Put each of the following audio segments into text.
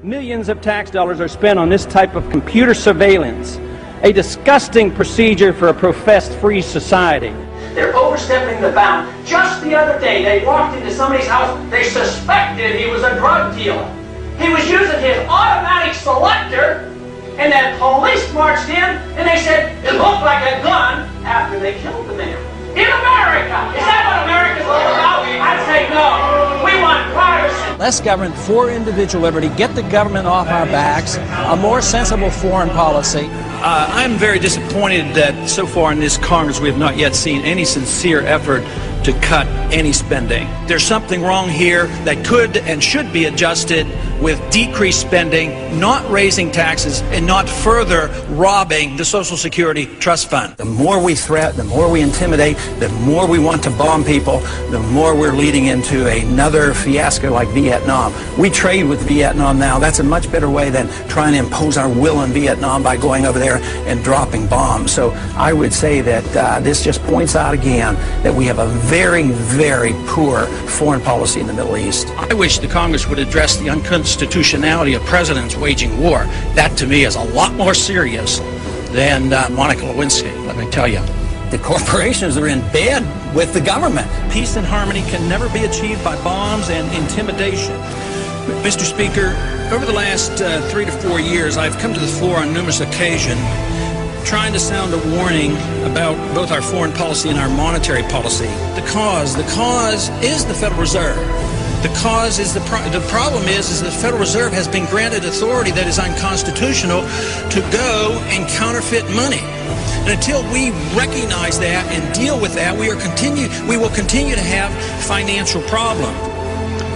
Millions of tax dollars are spent on this type of computer surveillance, a disgusting procedure for a professed free society. They're overstepping the bound. Just the other day, they walked into somebody's house. They suspected he was a drug dealer. He was using his automatic selector, and then police marched in, and they said it looked like a gun after they killed the man. In America! Is that what America's all about? I'd say no. We want privacy. Less government for individual liberty, get the government off our backs, a more sensible foreign policy. I'm very disappointed that so far in this Congress we have not yet seen any sincere effort to cut any spending. There's something wrong here that could and should be adjusted with decreased spending, not raising taxes, and not further robbing the Social Security Trust Fund. The more we threat, the more we intimidate, the more we want to bomb people, the more we're leading into another fiasco like Vietnam. We trade with Vietnam now. That's a much better way than trying to impose our will on Vietnam by going over there and dropping bombs. So I would say that this just points out again that we have a very, very poor foreign policy in the Middle East. I wish the Congress would address the unconstitutionality of presidents waging war. That, to me, is a lot more serious than Monica Lewinsky, let me tell you. The corporations are in bed with the government. Peace and harmony can never be achieved by bombs and intimidation. Mr. Speaker, over the last 3 to 4 years, I've come to the floor on numerous occasions trying to sound a warning about both our foreign policy and our monetary policy. The cause is the Federal Reserve. The cause is the problem is the Federal Reserve has been granted authority that is unconstitutional to go and counterfeit money. And until we recognize that and deal with that, we will continue to have financial problems.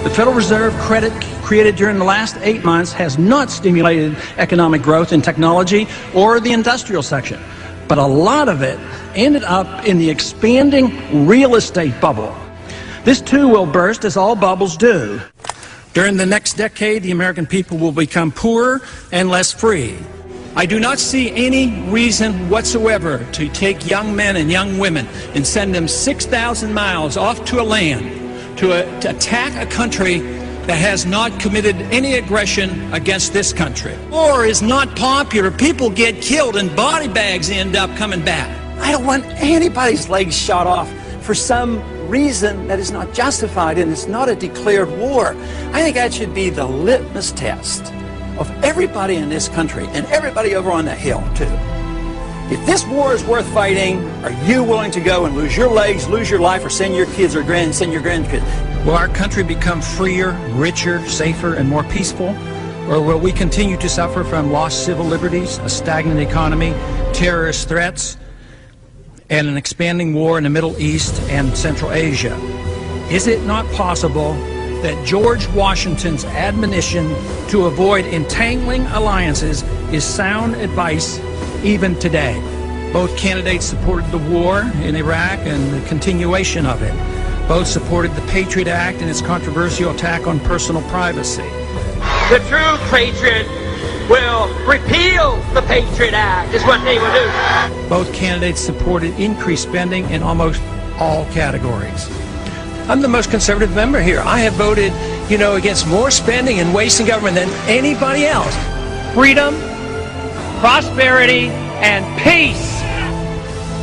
The Federal Reserve credit created during the last 8 months has not stimulated economic growth in technology or the industrial section, but a lot of it ended up in the expanding real estate bubble. This too will burst, as all bubbles do. During the next decade, the American people will become poorer and less free. I do not see any reason whatsoever to take young men and young women and send them 6,000 miles off to a land to attack a country that has not committed any aggression against this country. War is not popular. People get killed and body bags end up coming back. I don't want anybody's legs shot off for some reason that is not justified, and it's not a declared war. I think that should be the litmus test of everybody in this country and everybody over on the Hill too. If this war is worth fighting, are you willing to go and lose your legs, lose your life, or send your kids or send your grandkids? Will our country become freer, richer, safer, and more peaceful? Or will we continue to suffer from lost civil liberties, a stagnant economy, terrorist threats, and an expanding war in the Middle East and Central Asia? Is it not possible that George Washington's admonition to avoid entangling alliances is sound advice even today? Both candidates supported the war in Iraq and the continuation of it. Both supported the Patriot Act and its controversial attack on personal privacy. The true patriot will repeal the Patriot Act, is what they will do. Both candidates supported increased spending in almost all categories. I'm the most conservative member here. I have voted, against more spending and wasting government than anybody else. Freedom, prosperity, and peace.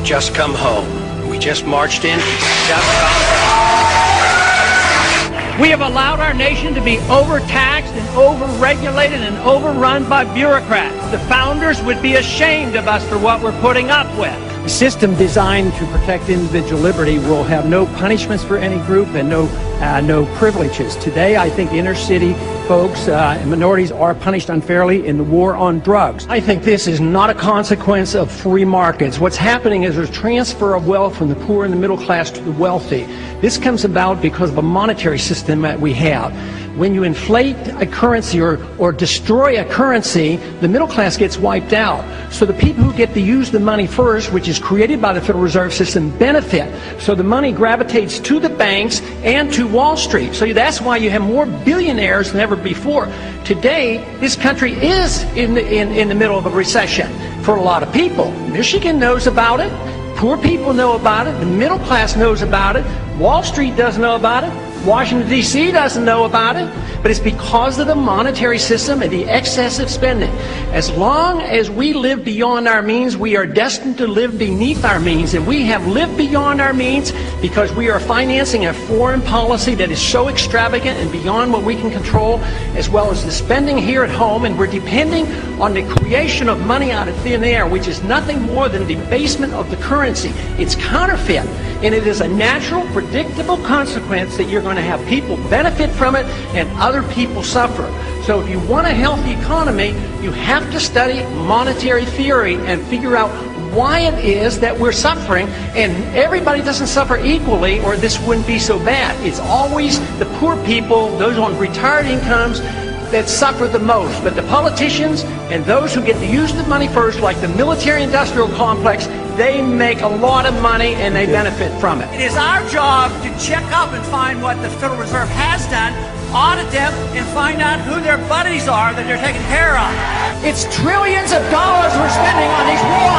Just come home. We just marched in. We have allowed our nation to be overtaxed and overregulated and overrun by bureaucrats. The founders would be ashamed of us for what we're putting up with. A system designed to protect individual liberty will have no punishments for any group and no privileges. Today, I think inner city folks and minorities are punished unfairly in the war on drugs. I think this is not a consequence of free markets. What's happening is there's transfer of wealth from the poor and the middle class to the wealthy. This comes about because of a monetary system that we have. When you inflate a currency or destroy a currency, the middle class gets wiped out. So the people who get to use the money first, which is created by the Federal Reserve System, benefit. So the money gravitates to the banks and to Wall Street. So that's why you have more billionaires than ever before. Today, this country is in the middle of a recession for a lot of people. Michigan knows about it. Poor people know about it. The middle class knows about it. Wall Street doesn't know about it. Washington, D.C. doesn't know about it, but it's because of the monetary system and the excessive spending. As long as we live beyond our means, we are destined to live beneath our means, and we have lived beyond our means because we are financing a foreign policy that is so extravagant and beyond what we can control, as well as the spending here at home, and we're depending on the creation of money out of thin air, which is nothing more than debasement of the currency. It's counterfeit, and it is a natural, predictable consequence that you're going to have people benefit from it and other people suffer. So if you want a healthy economy, you have to study monetary theory and figure out why it is that we're suffering, and everybody doesn't suffer equally or this wouldn't be so bad. It's always the poor people, those on retired incomes, that suffer the most. But the politicians and those who get to use the money first, like the military-industrial complex, they make a lot of money and they benefit from it. It is our job to check up and find what the Federal Reserve has done, audit them, and find out who their buddies are that they're taking care of. It's trillions of dollars we're spending on these war